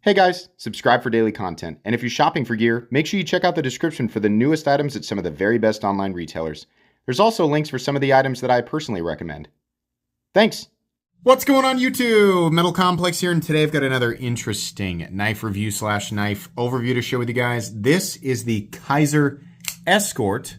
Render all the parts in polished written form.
Hey guys, subscribe for daily content. And if you're shopping for gear, make sure you check out the description for the newest items at some of the very best online retailers. There's also links for some of the items that I personally recommend. Thanks! What's going on YouTube? Metal Complex here, and today I've got another interesting knife review / knife overview to share with you guys. This is the Kizer Escort,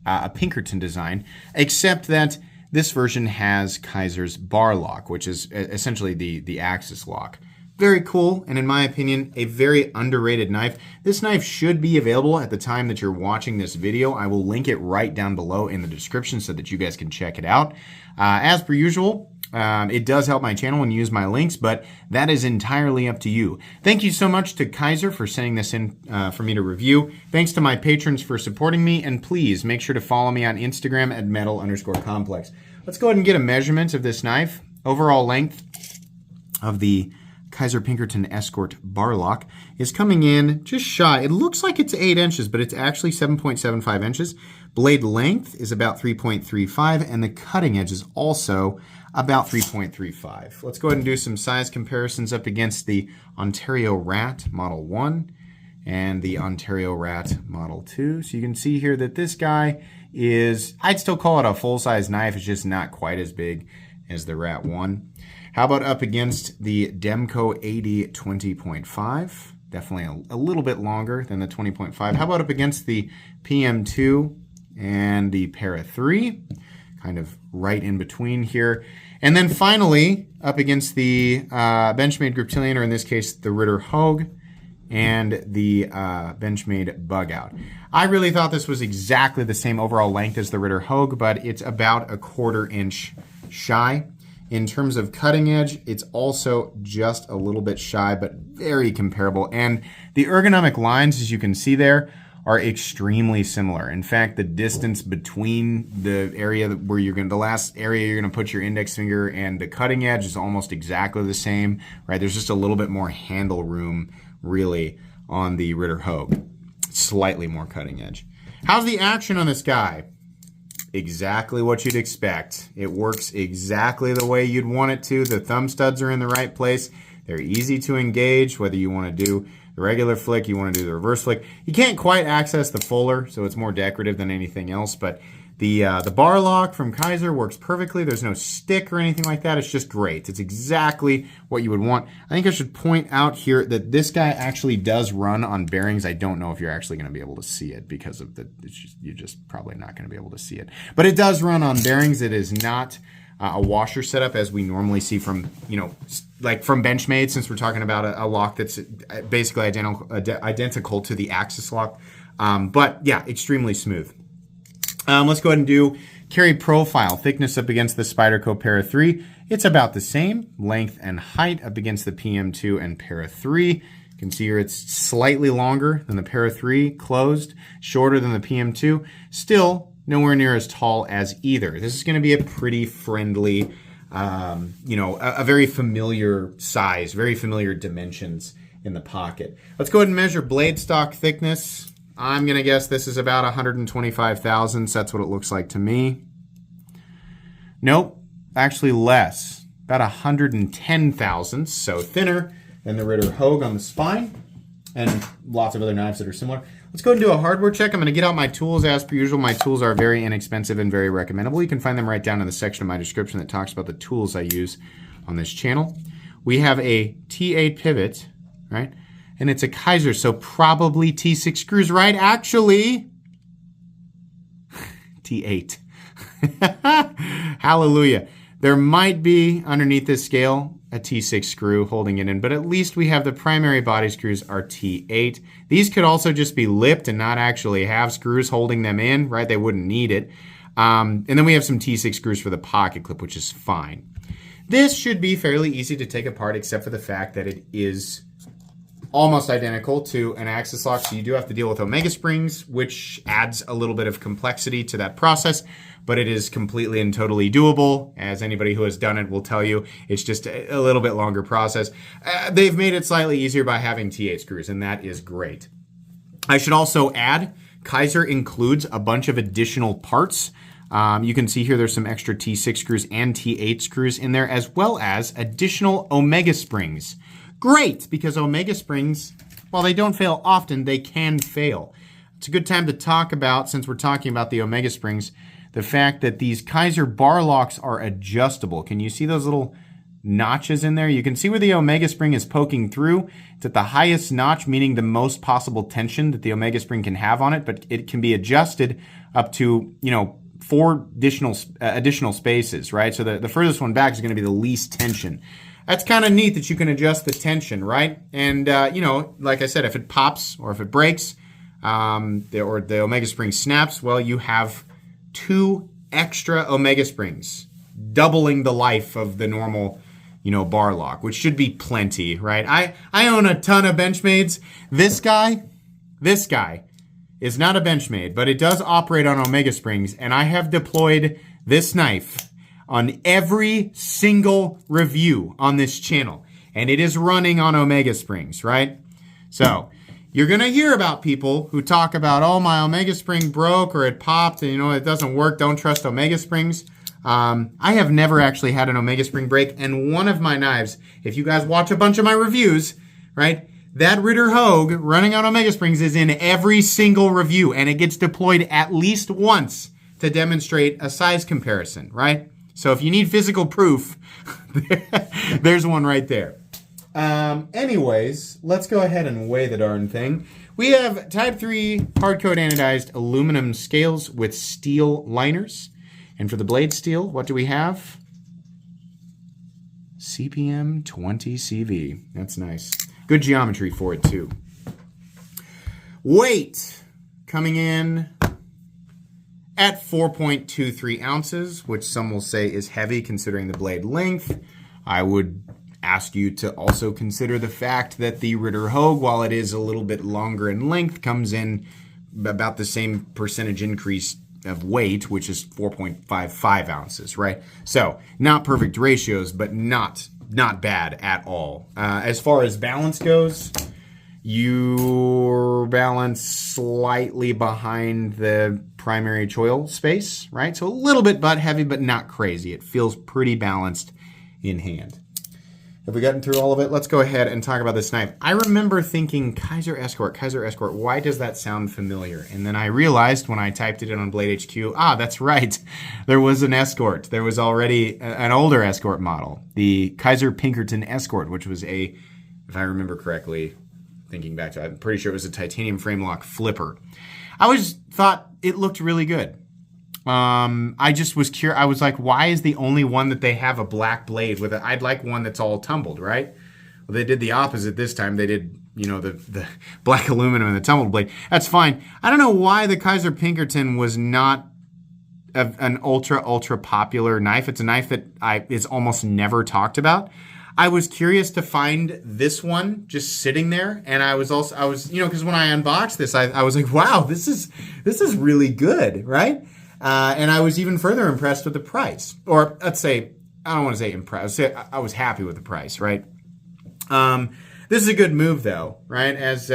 a Pinkerton design, except that this version has Kizer's bar lock, which is essentially the axis lock. Very cool, and in my opinion, a very underrated knife. This knife should be available at the time that you're watching this video. I will link it right down below in the description so that you guys can check it out. As per usual, it does help my channel when you use my links, but that is entirely up to you. Thank you so much to Kizer for sending this in for me to review. Thanks to my patrons for supporting me, and please make sure to follow me on Instagram at metal_complex. Let's go ahead and get a measurement of this knife. Overall length of the Kizer Pinkerton Escort bar lock is coming in just shy. It looks like it's 8 inches, but it's actually 7.75 inches. Blade length is about 3.35, and the cutting edge is also about 3.35. Let's go ahead and do some size comparisons up against the Ontario Rat Model 1 and the Ontario Rat Model 2. So you can see here that this guy is, I'd still call it a full-size knife. It's just not quite as big as the Rat 1. How about up against the d.o.c.k 80 20.5? Definitely a little bit longer than the 20.5. How about up against the PM2 and the Para 3? Kind of right in between here. And then finally, up against the Benchmade Griptilian, or in this case, the Ritter Hogue, and the Benchmade Bug Out. I really thought this was exactly the same overall length as the Ritter Hogue, but it's about a 1/4 inch shy. In terms of cutting edge, it's also just a little bit shy, but very comparable. And the ergonomic lines, as you can see there, are extremely similar. In fact, the distance between the area where the last area you're gonna put your index finger and the cutting edge is almost exactly the same, right? There's just a little bit more handle room, really, on the Ritter Hogue. Slightly more cutting edge. How's the action on this guy? Exactly what you'd expect. It works exactly the way you'd want it to. The thumb studs are in the right place. They're easy to engage, whether you want to do the regular flick, you want to do the reverse flick. You can't quite access the fuller, so it's more decorative than anything else, but the bar lock from Kizer works perfectly. There's no stick or anything like that. It's just great. It's exactly what you would want. I think I should point out here that this guy actually does run on bearings. I don't know if you're actually going to be able to see it because of you're just probably not going to be able to see it. But it does run on bearings. It is not a washer setup as we normally see from, like from Benchmade, since we're talking about a lock that's basically identical to the axis lock. But yeah, extremely smooth. Let's go ahead and do carry profile. Thickness up against the Spyderco Para 3. It's about the same. Length and height up against the PM2 and Para 3. You can see here it's slightly longer than the Para 3 closed, shorter than the PM2. Still nowhere near as tall as either. This is going to be a pretty friendly, a very familiar size, very familiar dimensions in the pocket. Let's go ahead and measure blade stock thickness. I'm going to guess this is about 125 thousandths. That's what it looks like to me. Nope, actually less. About 110 thousandths, so thinner than the Ritter Hogue on the spine, and lots of other knives that are similar. Let's go and do a hardware check. I'm going to get out my tools as per usual. My tools are very inexpensive and very recommendable. You can find them right down in the section of my description that talks about the tools I use on this channel. We have a T8 pivot, right? And it's a Kizer, so probably T6 screws, right? Actually, T8. Hallelujah. There might be, underneath this scale, a T6 screw holding it in, but at least we have the primary body screws are T8. These could also just be lipped and not actually have screws holding them in, right? They wouldn't need it. And then we have some T6 screws for the pocket clip, which is fine. This should be fairly easy to take apart, except for the fact that it is almost identical to an axis lock, so you do have to deal with omega springs, which adds a little bit of complexity to that process, but it is completely and totally doable. As anybody who has done it will tell you, it's just a little bit longer process. They've made it slightly easier by having T8 screws, and that is great. I should also add, Kizer includes a bunch of additional parts. You can see here there's some extra T6 screws and T8 screws in there, as well as additional omega springs. great, because omega springs, while they don't fail often, they can fail. It's a good time to talk about, since we're talking about the omega springs, the fact that these Kizer bar locks are adjustable. Can you see those little notches in there? You can see where the omega spring is poking through. It's at the highest notch, meaning the most possible tension that the omega spring can have on it, but it can be adjusted up to, 4 additional spaces, right? So the furthest one back is going to be the least tension. That's kind of neat that you can adjust the tension, right? And, like I said, if it pops or if it breaks, or the omega spring snaps, well, you have 2 extra omega springs, doubling the life of the normal, bar lock, which should be plenty, right? I own a ton of Benchmades. This guy is not a Benchmade, but it does operate on omega springs, and I have deployed this knife on every single review on this channel, and it is running on omega springs, right? So you're going to hear about people who talk about, oh, my omega spring broke or it popped and, it doesn't work. Don't trust omega springs. I have never actually had an omega spring break. And one of my knives, if you guys watch a bunch of my reviews, right, that Ritter Hogue running on omega springs is in every single review, and it gets deployed at least once to demonstrate a size comparison, right? So if you need physical proof, there's one right there. Anyways, let's go ahead and weigh the darn thing. We have Type 3 hard-coat anodized aluminum scales with steel liners. And for the blade steel, what do we have? CPM 20 CV. That's nice. Good geometry for it, too. Weight coming in at 4.23 ounces, which some will say is heavy considering the blade length. I would ask you to also consider the fact that the Ritter Hogue, while it is a little bit longer in length, comes in about the same percentage increase of weight, which is 4.55 ounces, right? So not perfect ratios, but not bad at all. As far as balance goes, your balance slightly behind the primary choil space, right? So a little bit butt heavy, but not crazy. It feels pretty balanced in hand. Have we gotten through all of it? Let's go ahead and talk about this knife. I remember thinking Kizer Escort, why does that sound familiar? And then I realized when I typed it in on Blade HQ, that's right. There was an Escort. There was already an older Escort model, the Kizer Pinkerton Escort, which was if I remember correctly, thinking back to it, I'm pretty sure it was a titanium frame lock flipper. I always thought it looked really good. I just was curious. I was like, why is the only one that they have a black blade with it? I'd like one that's all tumbled, right? Well, they did the opposite this time. They did, the black aluminum and the tumbled blade. That's fine. I don't know why the Kizer Pinkerton was not an ultra popular knife. It's a knife that is almost never talked about. I was curious to find this one just sitting there, and I was because when I unboxed this, I was like, wow, this is really good, right? And I was even further impressed with the price. Or let's say, I don't want to say impressed. I was happy with the price, right? This is a good move, though, right? As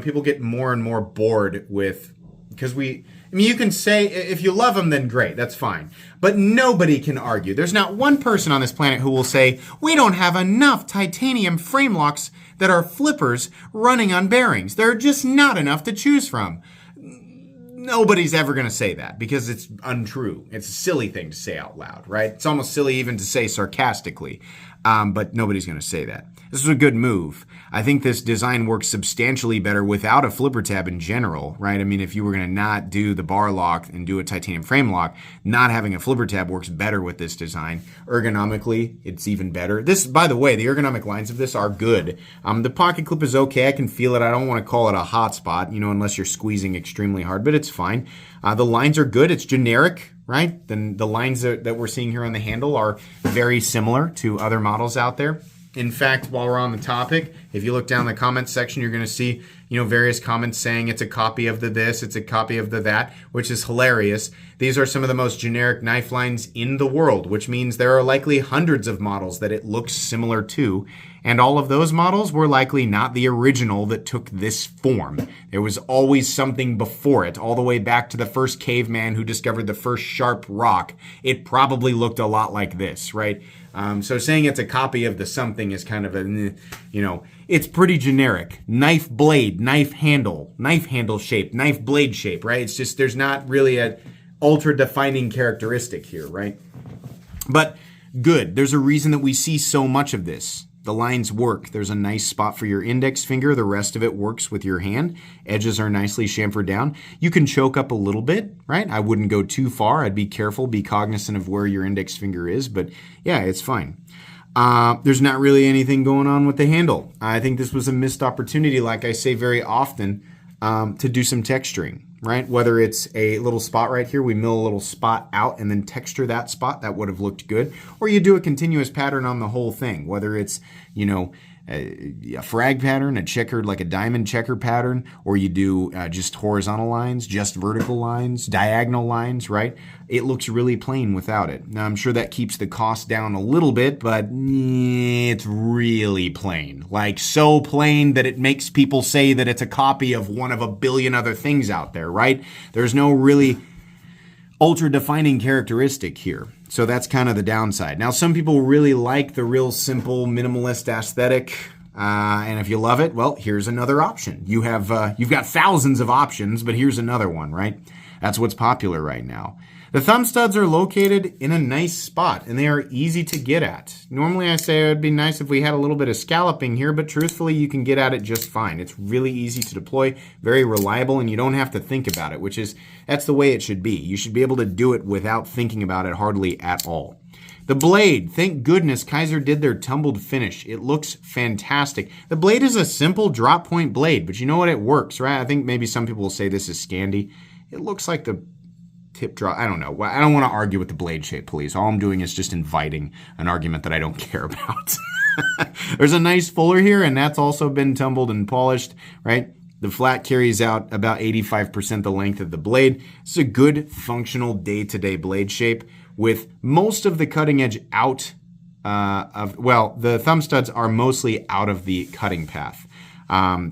people get more and more bored with, because you can say, if you love them, then great, that's fine. But nobody can argue. There's not one person on this planet who will say, we don't have enough titanium frame locks that are flippers running on bearings. There are just not enough to choose from. Nobody's ever going to say that because it's untrue. It's a silly thing to say out loud, right? It's almost silly even to say sarcastically, but nobody's going to say that. This is a good move. I think this design works substantially better without a flipper tab in general, right? I mean, if you were going to not do the bar lock and do a titanium frame lock, not having a flipper tab works better with this design. Ergonomically, it's even better. This, by the way, the ergonomic lines of this are good. The pocket clip is okay. I can feel it. I don't want to call it a hot spot, unless you're squeezing extremely hard, but it's fine. The lines are good. It's generic, right? Then the lines that we're seeing here on the handle are very similar to other models out there. In fact, while we're on the topic, if you look down the comments section, you're going to see, various comments saying it's a copy of the this, it's a copy of the that, which is hilarious. These are some of the most generic knife lines in the world, which means there are likely hundreds of models that it looks similar to. And all of those models were likely not the original that took this form. There was always something before it, all the way back to the first caveman who discovered the first sharp rock. It probably looked a lot like this, right? So saying it's a copy of the something is kind of a, it's pretty generic. Knife blade, knife handle shape, knife blade shape, right? It's just, there's not really a ultra defining characteristic here, right? But good. There's a reason that we see so much of this. The lines work. There's a nice spot for your index finger. The rest of it works with your hand. Edges are nicely chamfered down. You can choke up a little bit, right? I wouldn't go too far. I'd be careful, be cognizant of where your index finger is, but yeah, it's fine. There's not really anything going on with the handle. I think this was a missed opportunity, like I say very often, to do some texturing, right? Whether it's a little spot right here, we mill a little spot out and then texture that spot, that would have looked good. Or you do a continuous pattern on the whole thing, whether it's, you know, a frag pattern, a checkered, like a diamond checker pattern, or you do just horizontal lines, just vertical lines, diagonal lines, right? It looks really plain without it. Now, I'm sure that keeps the cost down a little bit, but it's really plain. Like, so plain that it makes people say that it's a copy of one of a billion other things out there, right? There's no really ultra-defining characteristic here. So that's kind of the downside. Now, some people really like the real simple minimalist aesthetic, and if you love it, well, here's another option. You've got thousands of options, but here's another one, right? That's what's popular right now. The thumb studs are located in a nice spot, and they are easy to get at. Normally, I say it would be nice if we had a little bit of scalloping here, but truthfully, you can get at it just fine. It's really easy to deploy, very reliable, and you don't have to think about it, that's the way it should be. You should be able to do it without thinking about it hardly at all. The blade, thank goodness Kizer did their tumbled finish. It looks fantastic. The blade is a simple drop point blade, but you know what? It works, right? I think maybe some people will say this is Scandi. It looks like the tip draw. I don't know. I don't want to argue with the blade shape, please. All I'm doing is just inviting an argument that I don't care about. There's a nice fuller here, and that's also been tumbled and polished, right? The flat carries out about 85% the length of the blade. It's a good functional day-to-day blade shape with most of the cutting edge out the thumb studs are mostly out of the cutting path.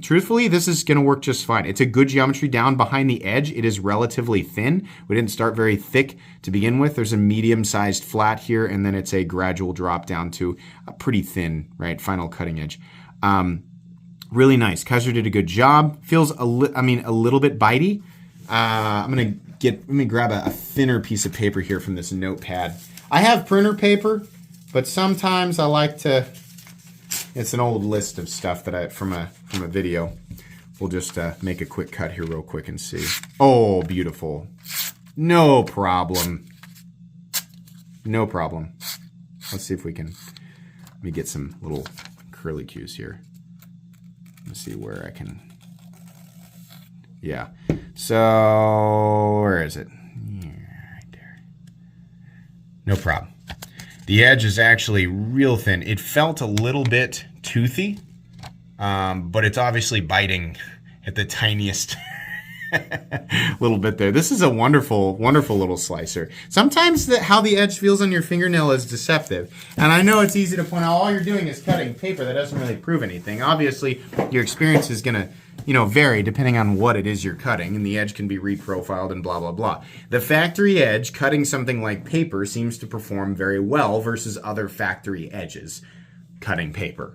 Truthfully, this is going to work just fine. It's a good geometry down behind the edge. It is relatively thin. We didn't start very thick to begin with. There's a medium-sized flat here, and then it's a gradual drop down to a pretty thin, right, final cutting edge. Really nice. Kizer did a good job. Feels a little bit bitey. Let me grab a thinner piece of paper here from this notepad. I have printer paper, but sometimes I like to. It's an old list of stuff that from a video. We'll just make a quick cut here real quick and see. Oh, beautiful. No problem. No problem. Let's see if we can. Let me get some little curlicues here. Let's see where I can. Yeah. So where is it? Yeah, right there. No problem. The edge is actually real thin. It felt a little bit toothy, but it's obviously biting at the tiniest little bit there. This is a wonderful, wonderful little slicer. Sometimes how the edge feels on your fingernail is deceptive. And I know it's easy to point out all you're doing is cutting paper. That doesn't really prove anything. Obviously, your experience is going to vary depending on what it is you're cutting, and the edge can be reprofiled and blah, blah, blah. The factory edge, cutting something like paper, seems to perform very well versus other factory edges cutting paper.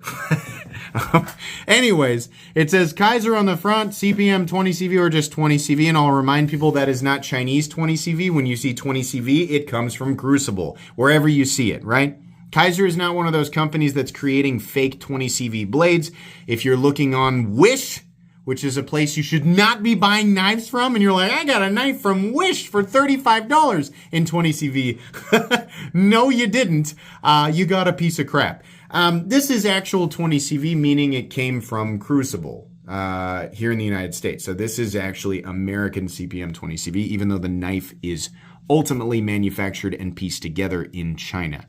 Anyways, it says Kizer on the front, CPM 20 CV or just 20 CV, and I'll remind people that is not Chinese 20 CV. When you see 20 CV, it comes from Crucible, wherever you see it, right? Kizer is not one of those companies that's creating fake 20 CV blades. If you're looking on Wish, which is a place you should not be buying knives from, and you're like, I got a knife from Wish for $35 in 20 CV. No, you didn't. You got a piece of crap. This is actual 20 CV, meaning it came from Crucible here in the United States. So this is actually American CPM 20 CV, even though the knife is ultimately manufactured and pieced together in China.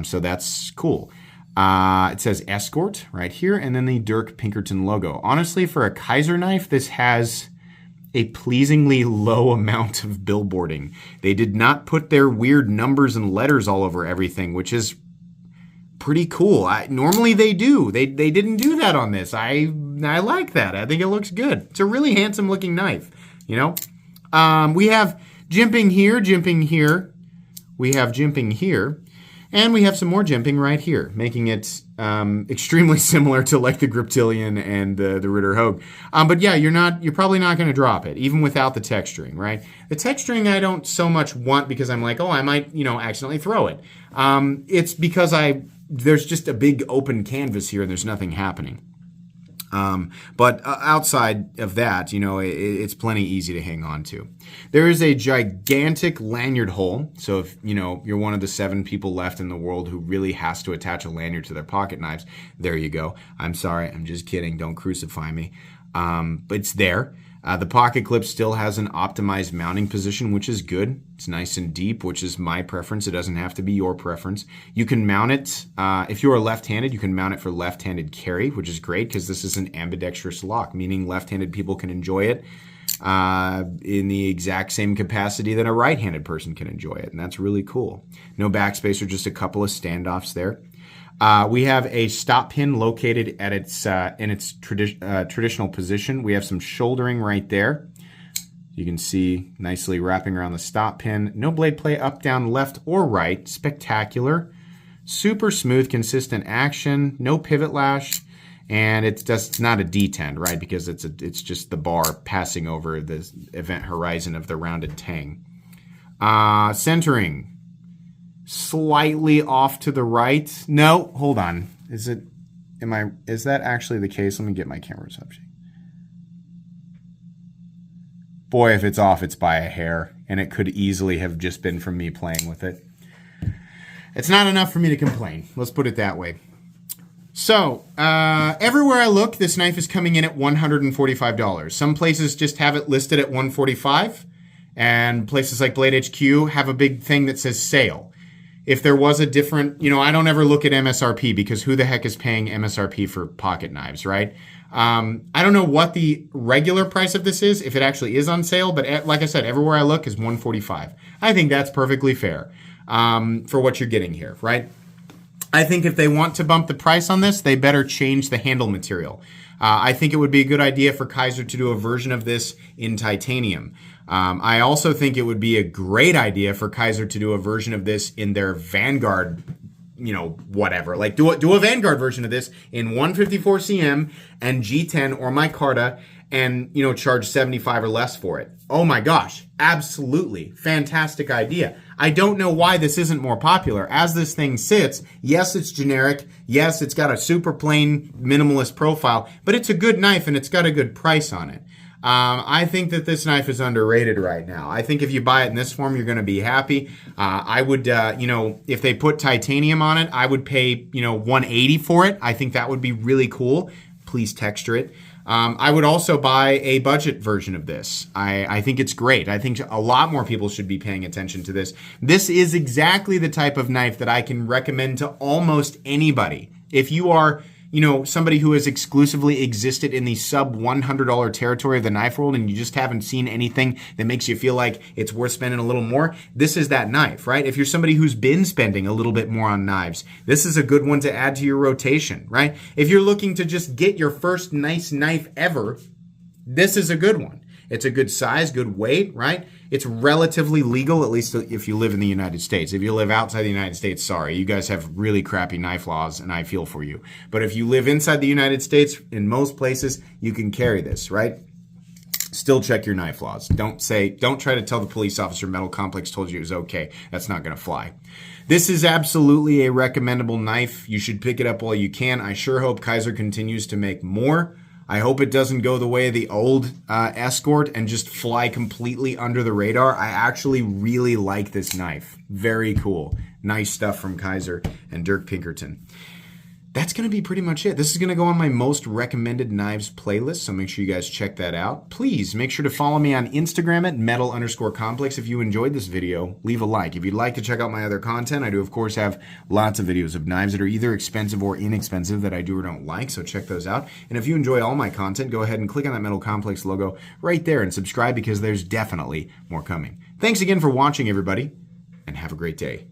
So that's cool. It says Escort right here, and then the Dirk Pinkerton logo. Honestly, for a Kizer knife, this has a pleasingly low amount of billboarding. They did not put their weird numbers and letters all over everything, which is pretty cool. Normally they do. They didn't do that on this. I like that. I think it looks good. It's a really handsome looking knife, We have jimping here, jimping here. We have jimping here. And we have some more jimping right here, making it extremely similar to like the Griptilian and the Ritter Hogue. But yeah, you're probably not going to drop it, even without the texturing, right? The texturing I don't so much want because I'm like, oh, I might, accidentally throw it. It's because there's just a big open canvas here and there's nothing happening. But outside of that, it's plenty easy to hang on to. There is a gigantic lanyard hole. So if, you're one of the 7 people left in the world who really has to attach a lanyard to their pocket knives, there you go. I'm sorry. I'm just kidding. Don't crucify me. But it's there. The pocket clip still has an optimized mounting position, which is good. It's nice and deep, which is my preference. It doesn't have to be your preference. You can mount it, if you are left-handed, you can mount it for left-handed carry, which is great because this is an ambidextrous lock, meaning left-handed people can enjoy it in the exact same capacity that a right-handed person can enjoy it, and that's really cool. No backspacer, just a couple of standoffs there. We have a stop pin located at in its traditional position. We have some shouldering right there. You can see nicely wrapping around the stop pin. No blade play up, down, left, or right. Spectacular. Super smooth, consistent action. No pivot lash. And it's not a detent, right? Because it's just the bar passing over the event horizon of the rounded tang. Centering. Slightly off to the right. No, hold on. Is that actually the case? Let me get my camera up. Boy, if it's off, it's by a hair, and it could easily have just been from me playing with it. It's not enough for me to complain. Let's put it that way. So, everywhere I look, this knife is coming in at $145. Some places just have it listed at $145, and places like Blade HQ have a big thing that says sale. If there was a different, I don't ever look at MSRP because who the heck is paying MSRP for pocket knives, right? I don't know what the regular price of this is, if it actually is on sale, but like I said, everywhere I look is $145. I think that's perfectly fair for what you're getting here, right? I think if they want to bump the price on this, they better change the handle material. I think it would be a good idea for Kizer to do a version of this in titanium. I also think it would be a great idea for Kizer to do a version of this in their Vanguard, whatever. Like do a Vanguard version of this in 154 cm and G10 or micarta and, charge 75 or less for it. Oh my gosh, absolutely. Fantastic idea. I don't know why this isn't more popular. As this thing sits, yes, it's generic. Yes, it's got a super plain minimalist profile, but it's a good knife and it's got a good price on it. I think that this knife is underrated right now. I think if you buy it in this form, you're going to be happy. I would, if they put titanium on it, I would pay, $180 for it. I think that would be really cool. Please texture it. I would also buy a budget version of this. I think it's great. I think a lot more people should be paying attention to this. This is exactly the type of knife that I can recommend to almost anybody. If you are, somebody who has exclusively existed in the sub $100 territory of the knife world and you just haven't seen anything that makes you feel like it's worth spending a little more, this is that knife, right? If you're somebody who's been spending a little bit more on knives, this is a good one to add to your rotation, right? If you're looking to just get your first nice knife ever, this is a good one. It's a good size, good weight, right? It's relatively legal, at least if you live in the United States. If you live outside the United States, sorry, you guys have really crappy knife laws, and I feel for you. But if you live inside the United States, in most places, you can carry this, right? Still check your knife laws. Don't try to tell the police officer Metal Complex told you it was okay. That's not going to fly. This is absolutely a recommendable knife. You should pick it up while you can. I sure hope Kizer continues to make more. I hope it doesn't go the way of the old Escort and just fly completely under the radar. I actually really like this knife. Very cool. Nice stuff from Kizer and Dirk Pinkerton. That's going to be pretty much it. This is going to go on my most recommended knives playlist, so make sure you guys check that out. Please make sure to follow me on Instagram at metal_complex. If you enjoyed this video, leave a like. If you'd like to check out my other content, I do, of course, have lots of videos of knives that are either expensive or inexpensive that I do or don't like, so check those out. And if you enjoy all my content, go ahead and click on that Metal Complex logo right there and subscribe because there's definitely more coming. Thanks again for watching, everybody, and have a great day.